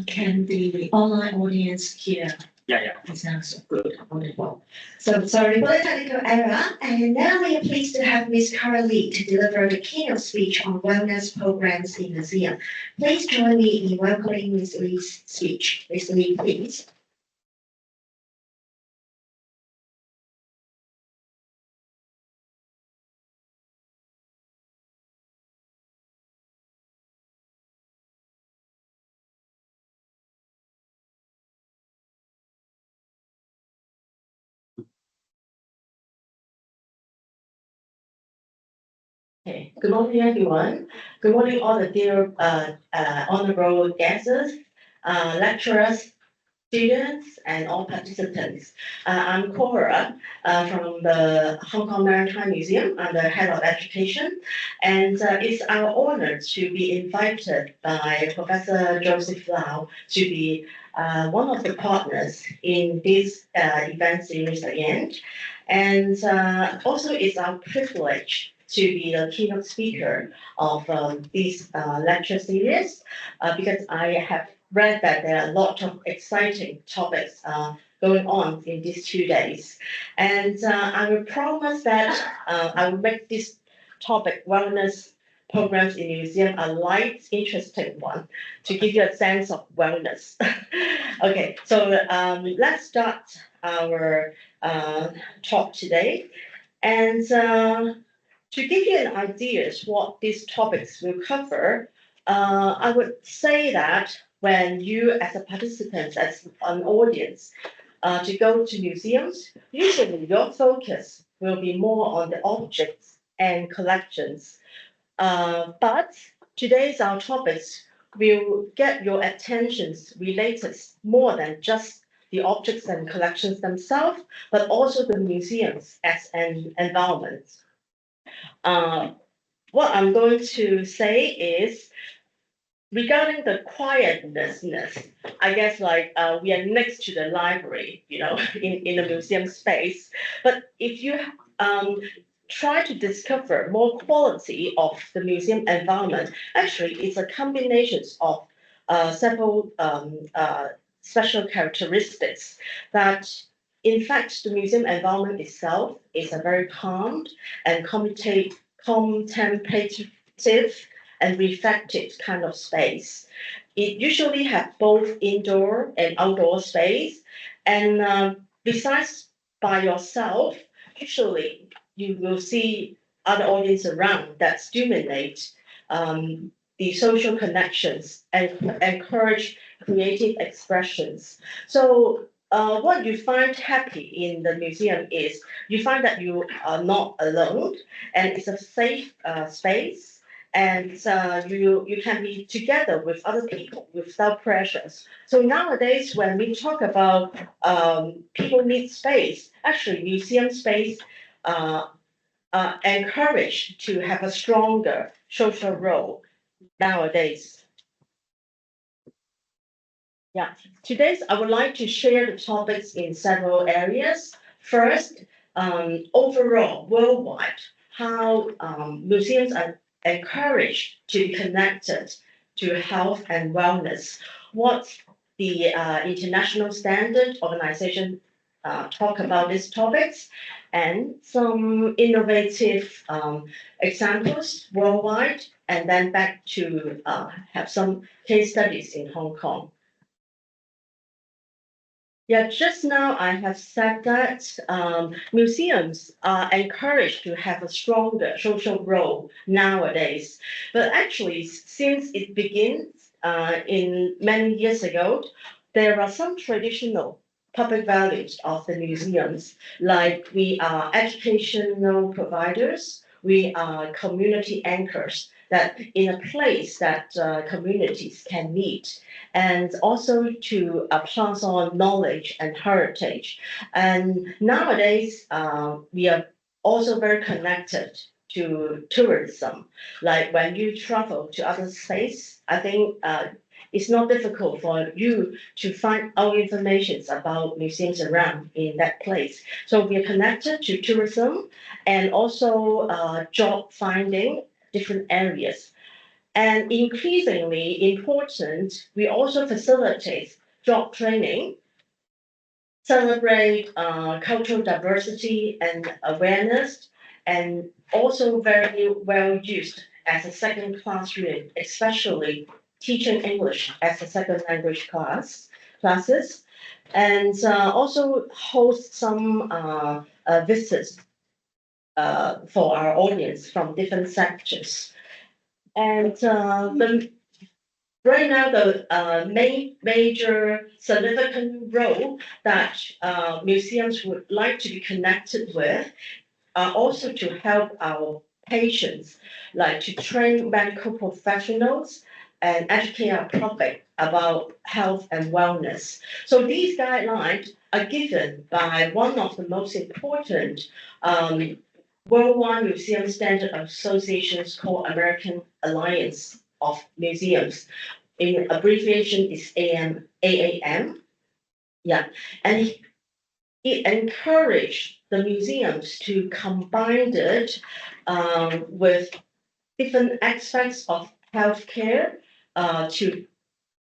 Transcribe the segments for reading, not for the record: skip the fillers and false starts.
Can the online audience hear? Yeah. It sounds good, wonderful. So sorry for the technical error, and now we are pleased to have Ms. Cora Lee to deliver the keynote speech on wellness programs in museum. Please join me in welcoming Ms. Lee's speech. Ms. Lee, please. Okay. Good morning, everyone. Good morning, all the dear honorable guests, lecturers, students, and all participants. I'm Cora from the Hong Kong Maritime Museum. I'm the head of education, and it's our honor to be invited by Professor Joseph Lau to be one of the partners in this event series again. And also, it's our privilege to be the keynote speaker of this lecture series because I have read that there are a lot of exciting topics going on in these 2 days. And I will promise that I will make this topic, wellness programs in museum, a light, interesting one to give you a sense of wellness. Okay, so let's start our talk today. And to give you an idea of what these topics will cover, I would say that when you, as a participant, as an audience, to go to museums, usually your focus will be more on the objects and collections. But today's our topics will get your attentions related more than just the objects and collections themselves, but also the museums as an environment. Uh, what I'm going to say is regarding the quietness, I guess like we are next to the library, in the museum space. But if you try to discover more quality of the museum environment, actually it's a combination of several special characteristics that in fact the museum environment itself is a very calm and contemplative and reflective kind of space. It usually have both indoor and outdoor space. And besides by yourself, usually you will see other audience around that stimulate the social connections and encourage creative expressions. So what you find happy in the museum is you find that you are not alone and it's a safe space and you can be together with other people without pressures. So nowadays, when we talk about people need space, actually museum space uh, encouraged to have a stronger social role nowadays. Yeah, today I would like to share the topics in several areas. First, overall, worldwide, how museums are encouraged to be connected to health and wellness. What the international standard organization talk about these topics, and some innovative examples worldwide, and then back to have some case studies in Hong Kong. Yeah, just now I have said that museums are encouraged to have a stronger social role nowadays. But actually, since it begins in many years ago, there are some traditional public values of the museums, like we are educational providers, we are community anchors, that in a place that communities can meet and also to pass on knowledge and heritage. And nowadays, we are also very connected to tourism. Like when you travel to other states, I think it's not difficult for you to find out information about museums around in that place. So we are connected to tourism and also job finding different areas. And increasingly important, we also facilitate job training, celebrate cultural diversity and awareness, and also very well used as a second classroom, especially teaching English as a second language classes, and also host some visits for our audience from different sectors. And right now, the major significant role that museums would like to be connected with are also to help our patients, like to train medical professionals and educate our public about health and wellness. So these guidelines are given by one of the most important um, worldwide museum standard associations called American Alliance of Museums. In abbreviation is AAM. Yeah, and it encouraged the museums to combine it with different aspects of healthcare to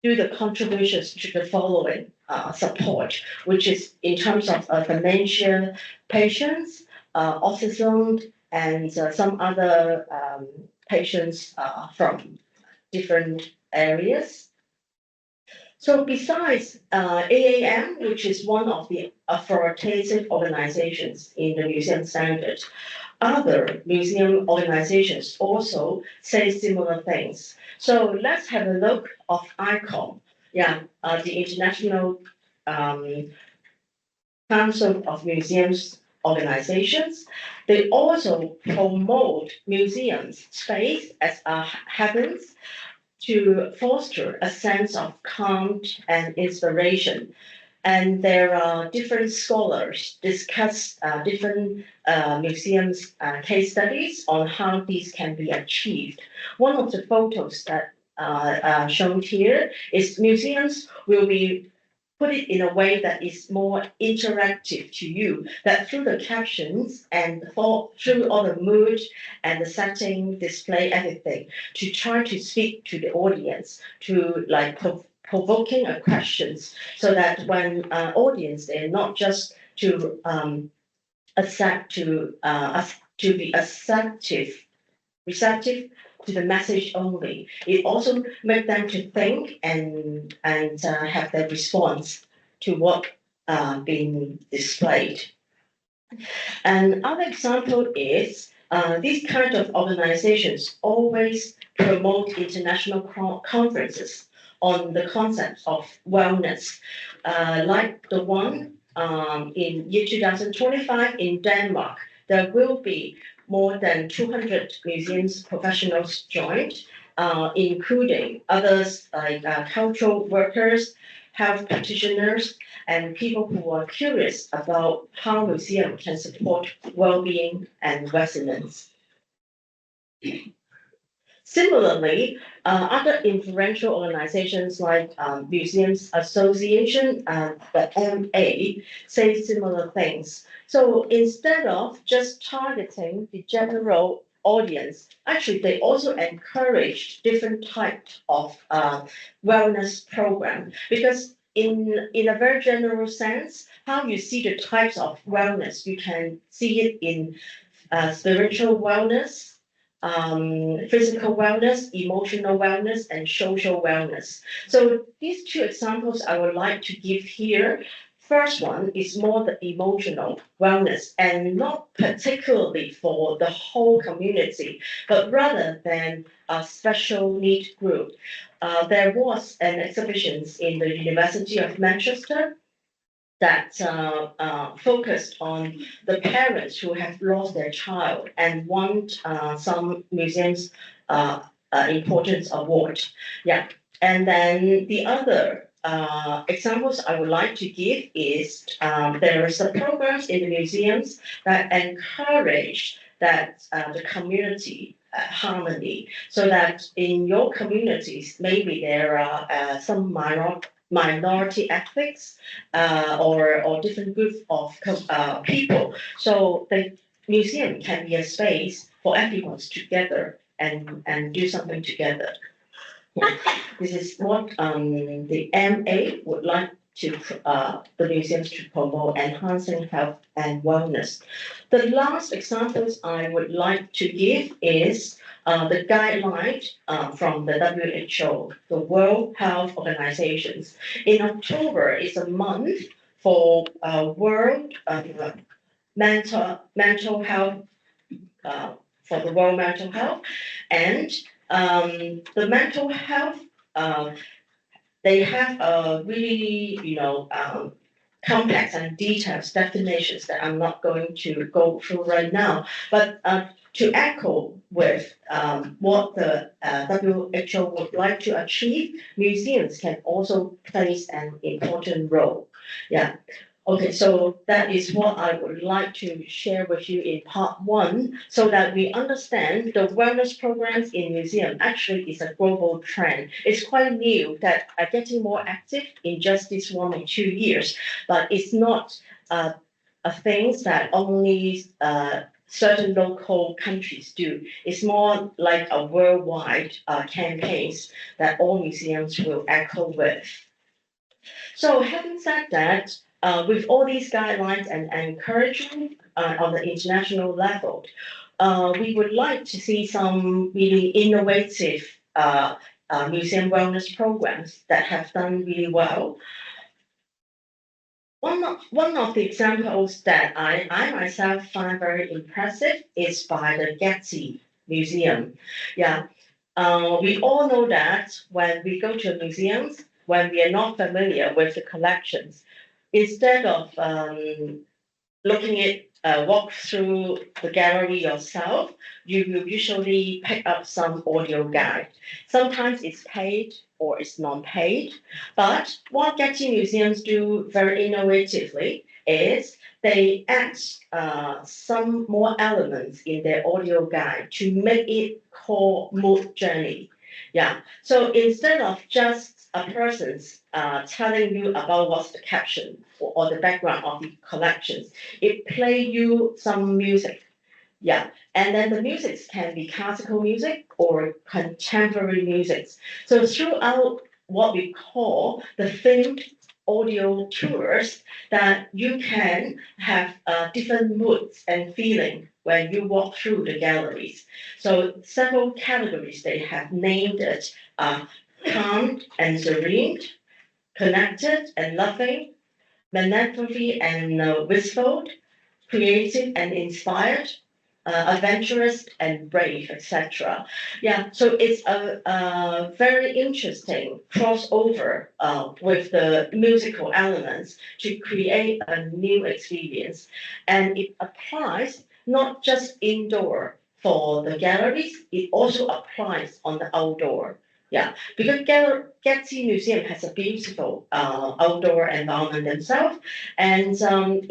do the contributions to the following support, which is in terms of dementia patients, autism, and some other patients from different areas. So besides AAM, which is one of the authoritative organizations in the museum standard, other museum organizations also say similar things. So let's have a look of ICOM, yeah, the International um, Council of Museums organizations. They also promote museums space as a heavens to foster a sense of calm and inspiration. And there are different scholars discuss different museums case studies on how these can be achieved. One of the photos that shown here is museums will be put it in a way that is more interactive to you, that through the captions and through all the mood and the setting, display everything, to try to speak to the audience, to like provoking a questions, so that when audience, they're not just to accept to be receptive to the message only. It also make them to think and have their response to what being displayed. And other example is these kind of organizations always promote international conferences on the concept of wellness, like the one in year 2025 in Denmark. There will be more than 200 museums professionals joined, including others like cultural workers, health practitioners, and people who are curious about how museum can support well-being and resilience. Similarly, other influential organizations like Museums Association and the MA say similar things. So instead of just targeting the general audience, actually they also encourage different types of wellness program, because in a very general sense, how you see the types of wellness, you can see it in spiritual wellness, physical wellness, emotional wellness, and social wellness. So these two examples I would like to give here. First one is more the emotional wellness, and not particularly for the whole community, but rather than a special need group. There was an exhibition in the University of Manchester that focused on the parents who have lost their child and want some museums importance award. Yeah, and then the other examples I would like to give is there are some programs in the museums that encourage that the community harmony, so that in your communities maybe there are some minority ethnics or different groups of people. So the museum can be a space for everyone together and do something together. Yeah. This is what the MA would like to the museums to promote enhancing health and wellness. The last examples I would like to give is the guideline from the WHO, the World Health Organizations. In October is a month for World mental health for the world mental health, and the mental health uh, they have a really complex and detailed definitions that I'm not going to go through right now, but to echo with what the WHO would like to achieve, museums can also play an important role. Yeah. Okay, so that is what I would like to share with you in part one, so that we understand the wellness programs in museum actually is a global trend. It's quite new that are getting more active in just this 1 or 2 years, but it's not a things that only certain local countries do. It's more like a worldwide campaigns that all museums will echo with. So having said that, with all these guidelines and encouragement on the international level, we would like to see some really innovative museum wellness programs that have done really well. One of the examples that I myself find very impressive is by the Getty Museum. Yeah, we all know that when we go to museums, when we are not familiar with the collections, instead of looking at walk through the gallery yourself, you will usually pick up some audio guide. Sometimes it's paid or it's non-paid, but what Getty museums do very innovatively is they add some more elements in their audio guide to make it called mood journey. Yeah. So instead of just a person's telling you about what's the caption or the background of the collections, it play you some music. Yeah, and then the music can be classical music or contemporary music. So throughout what we call the themed audio tours, that you can have different moods and feeling when you walk through the galleries. So several categories they have named it: calm and serene, connected and loving, melancholy and wistful, creative and inspired, adventurous and brave, etc. Yeah, so it's a very interesting crossover with the musical elements to create a new experience. And it applies not just indoor for the galleries, it also applies on the outdoor. Yeah, because Getty Museum has a beautiful outdoor environment themselves, and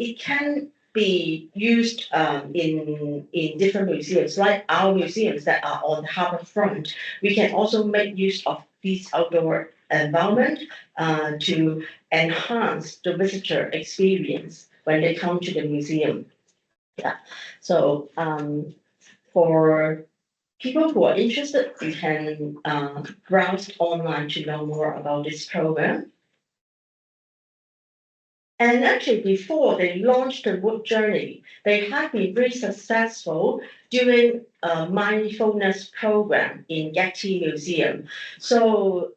it can be used in different museums, like our museums that are on the harbor front. We can also make use of this outdoor environment to enhance the visitor experience when they come to the museum. Yeah. So for people who are interested, you can browse online to know more about this program. And actually, before they launched the Wood Journey, they have been very successful doing a mindfulness program in Getty Museum. So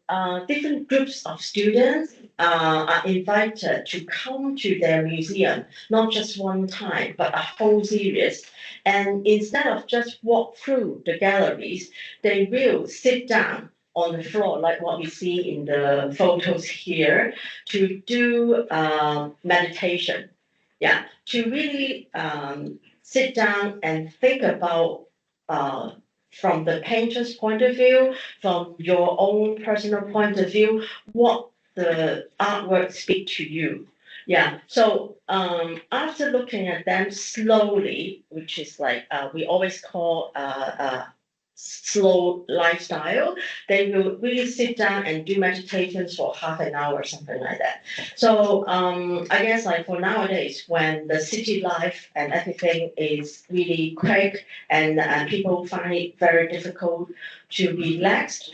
different groups of students are invited to come to their museum, not just one time, but a whole series. And instead of just walk through the galleries, they will sit down on the floor, like what we see in the photos here, to do meditation. Yeah, to really sit down and think about from the painter's point of view, from your own personal point of view, what the artwork speak to you. Yeah, so after looking at them slowly, which is like we always call slow lifestyle, they will really sit down and do meditations for half an hour or something like that. So I guess like for nowadays, when the city life and everything is really quick and people find it very difficult to relax,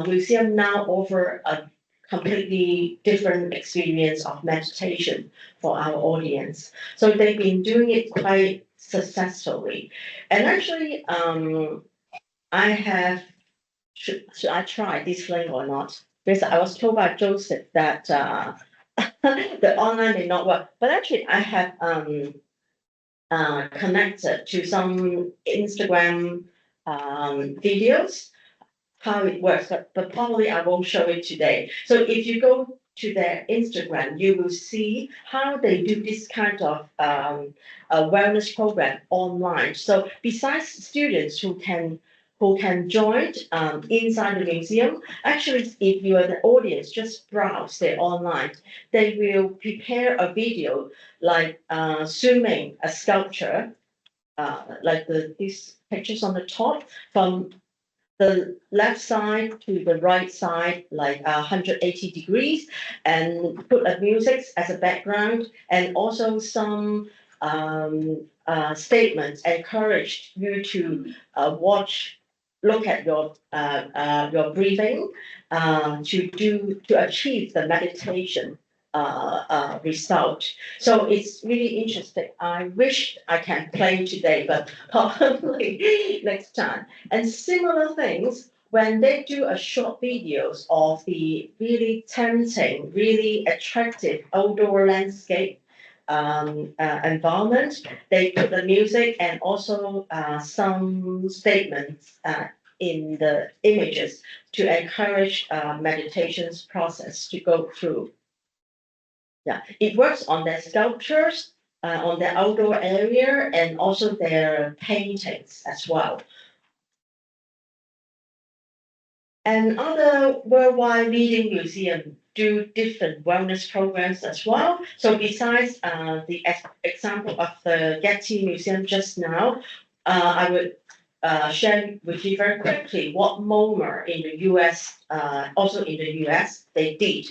museum now offer a completely different experience of meditation for our audience. So they've been doing it quite successfully. And actually, I have, should I try this link or not? Because I was told by Joseph that the online may not work, but actually I have connected to some Instagram videos how it works, but probably I won't show it today. So if you go to their Instagram, you will see how they do this kind of wellness program online. So besides students who can join inside the museum, actually, if you are the audience, just browse their online. They will prepare a video like zooming a sculpture, like these pictures on the top from the left side to the right side, like 180 degrees, and put a music as a background, and also some statements encourage you to watch, look at your breathing to achieve the meditation result. So it's really interesting. I wish I can play today, but probably next time. And similar things when they do a short videos of the really tempting, really attractive outdoor landscape environment, they put the music and also some statements in the images to encourage meditations process to go through. Yeah, it works on their sculptures, on their outdoor area, and also their paintings as well. And other worldwide leading museums do different wellness programs as well. So besides the example of the Getty Museum just now, I would share with you very quickly what MoMA in the US, also in the US, they did.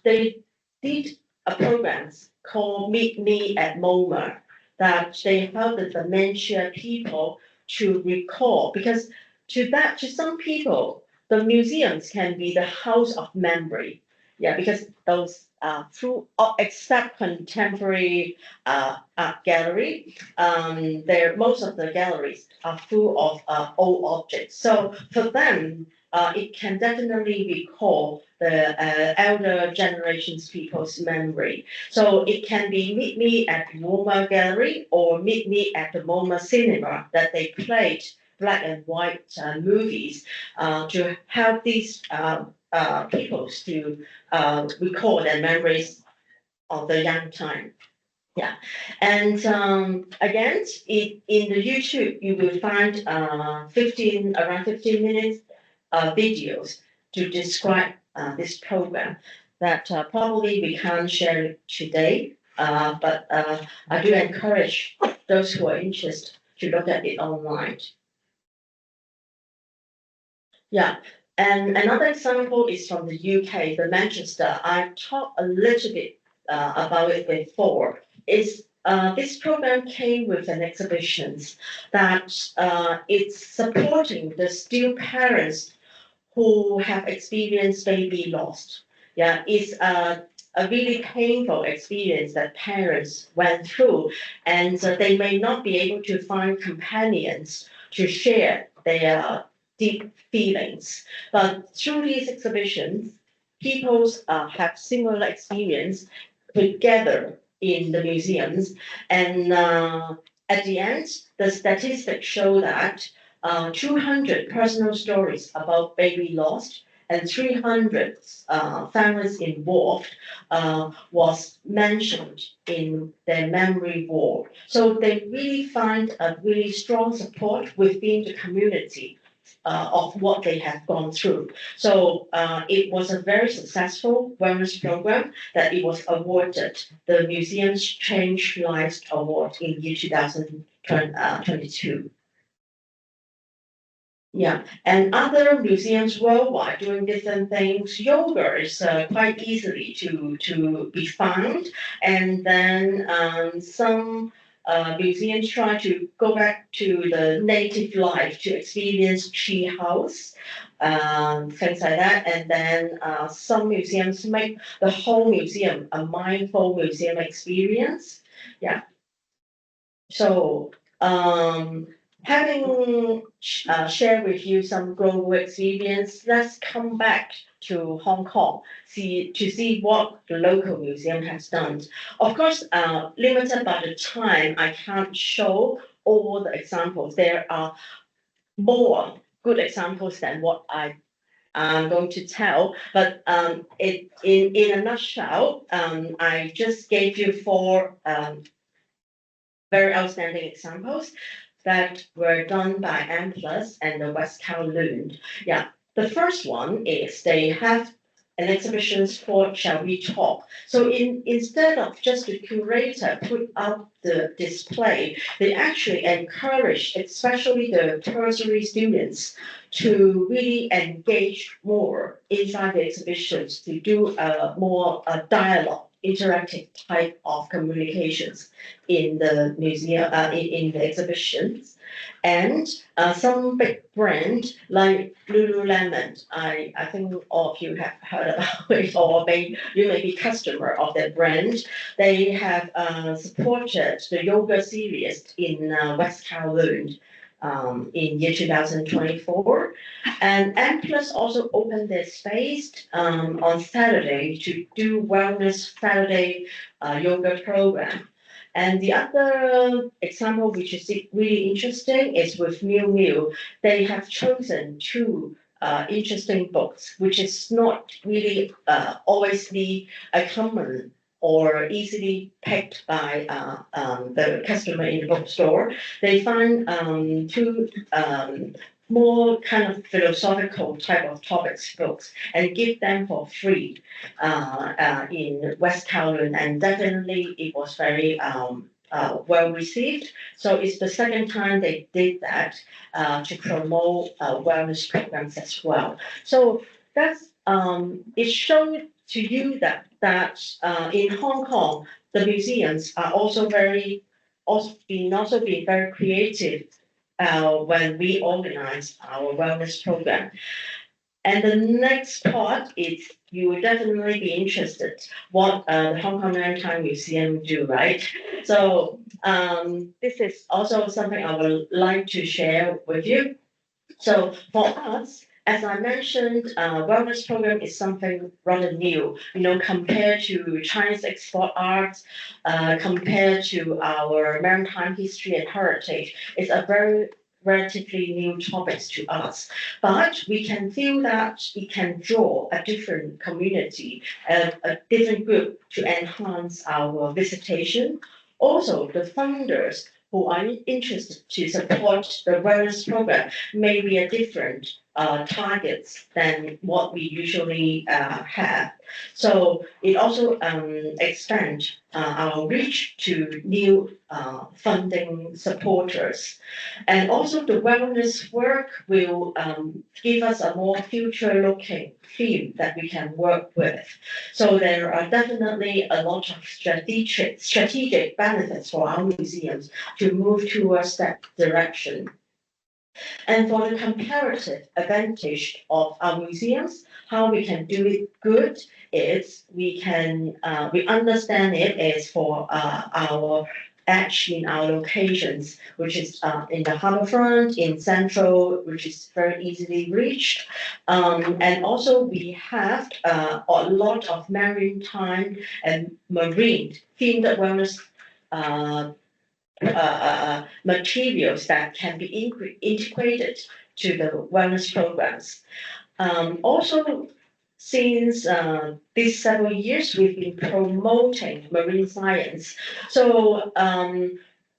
They did a program called Meet Me at MoMA that they help the dementia people to recall, because to some people the museums can be the house of memory. Yeah, because those through except contemporary art gallery, there most of the galleries are full of old objects. So for them, it can definitely recall the elder generations people's memory. So it can be Meet Me at the MoMA Gallery or Meet Me at the MoMA Cinema that they played black and white movies to help these people to recall their memories of the young time. Yeah, and again, in the YouTube you will find around 15 minutes videos to describe this program that probably we can't share today, but I do encourage those who are interested to look at it online. Yeah, and another example is from the UK, the Manchester. I talked a little bit about it before. Is this program came with an exhibition that it's supporting the still parents who have experienced baby loss. Yeah, it's a really painful experience that parents went through, and they may not be able to find companions to share their deep feelings. But through these exhibitions, people have similar experience together in the museums, and at the end, the statistics show that 200 personal stories about baby lost and 300 families involved was mentioned in their memory wall. So they really find a really strong support within the community of what they have gone through. So it was a very successful wellness program that it was awarded the Museum's Change Lives Award in year 2022. Yeah, and other museums worldwide doing different things. Yoga is quite easily to be found, and then some museums try to go back to the native life to experience tree house, things like that. And then some museums make the whole museum a mindful museum experience. Yeah. So, having shared with you some global experience, let's come back to Hong Kong, see what the local museum has done. Of course, limited by the time, I can't show all the examples. There are more good examples than what I'm going to tell, but in a nutshell, I just gave you four very outstanding examples that were done by M Plus and the West Kowloon. Yeah, the first one is they have an exhibition called Shall We Talk? So instead of just the curator put up the display, they actually encourage, especially the tertiary students, to really engage more inside the exhibitions to do a more dialogue, interactive type of communications in the museum, in the exhibitions. And some big brand like Lululemon, I think all of you have heard about it, or you may be customer of their brand. They have supported the yoga series in West Kowloon in year 2024. And M Plus also opened their space on Saturday to do Wellness Saturday yoga program. And the other example, which is really interesting, is with Miu Miu. They have chosen two interesting books, which is not really always the a common or easily picked by the customer in the bookstore. They find two more kind of philosophical type of topics books and give them for free in West Kowloon, and definitely it was very well received. So it's the second time they did that to promote wellness programs as well. So that's it showed to you that in Hong Kong the museums are also being very creative when we organize our wellness program. And the next part is you will definitely be interested what the Hong Kong Maritime Museum do, right? So this is also something I would like to share with you. So for us, as I mentioned, wellness program is something rather new, compared to Chinese export arts, compared to our maritime history and heritage. It's a very relatively new topics to us, but we can feel that it can draw a different community, a different group to enhance our visitation. Also, the founders who are interested to support the wellness program may be a different targets than what we usually have. So it also expands our reach to new funding supporters. And also the wellness work will give us a more future-looking theme that we can work with. So there are definitely a lot of strategic benefits for our museums to move towards that direction. And for the comparative advantage of our museums, how we can do it good is we understand it is for our edge in our locations, which is in the harbourfront, in central, which is very easily reached. And also we have a lot of maritime and marine themed wellness uh, materials that can be integrated to the wellness programs. Also, since these several years, we've been promoting marine science. So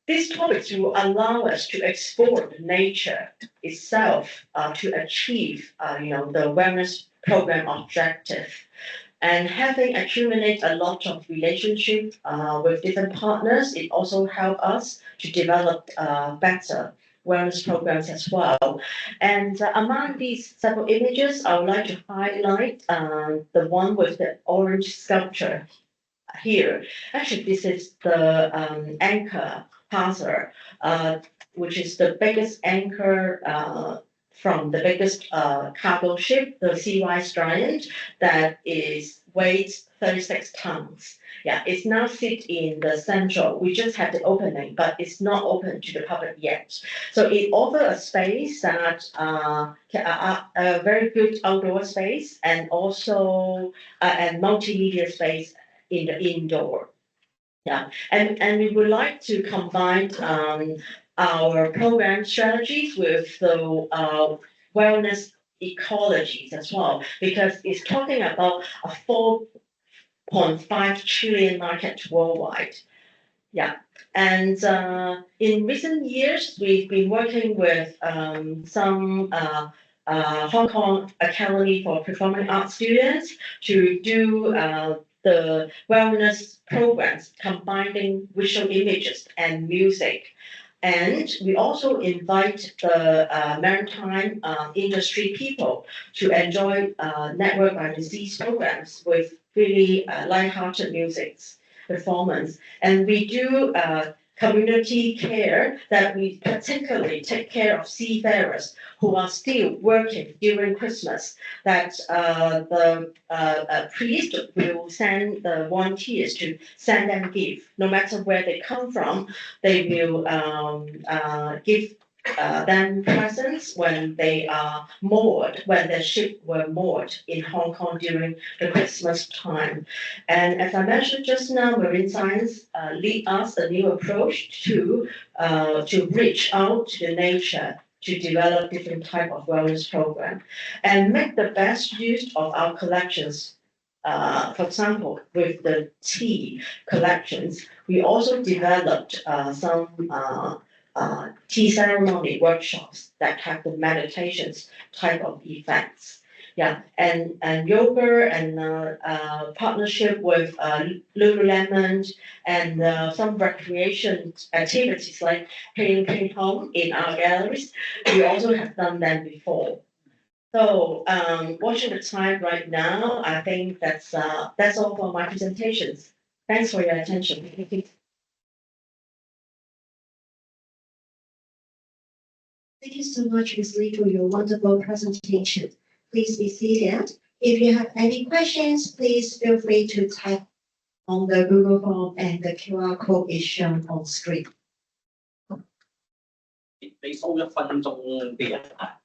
these topics will allow us to explore nature itself to achieve, the wellness program objective. And having accumulated a lot of relationship with different partners, it also help us to develop better wellness programs as well. And among these several images, I would like to highlight the one with the orange sculpture here. Actually, this is the anchor passer, which is the biggest anchor from the biggest cargo ship, the Sea Wise Giant, that is weighs 36 tons. Yeah, it's now sit in the central. We just had the opening, but it's not open to the public yet. So it offers a space that a very good outdoor space and also and multimedia space in the indoor. Yeah, and we would like to combine our program strategies with the wellness ecologies as well, because it's talking about a 4.5 trillion market worldwide. Yeah, and in recent years, we've been working with some Hong Kong Academy for Performing Arts students to do the wellness programs combining visual images and music. And we also invite the maritime industry people to enjoy Network by Disease programs with really lighthearted music performance. And we do community care that we particularly take care of seafarers who are still working during Christmas, that the priest will send the volunteers to send them gifts. No matter where they come from, they will give them presents when they are moored, when the ship were moored in Hong Kong during the Christmas time. And as I mentioned just now, marine science lead us a new approach to reach out to the nature to develop different type of wellness program and make the best use of our collections. For example, with the tea collections, we also developed some tea ceremony workshops that have the meditations type of effects. Yeah, and yoga and partnership with Lululemon and some recreation activities like playing ping pong in our galleries. We also have done that before. So watching the time right now, I think that's all for my presentations. Thanks for your attention. Thank you so much, Ms. Lee, for your wonderful presentation. Please be seated. If you have any questions, please feel free to type on the Google form and the QR code is shown on screen. 俾多1分鐘啲人啊！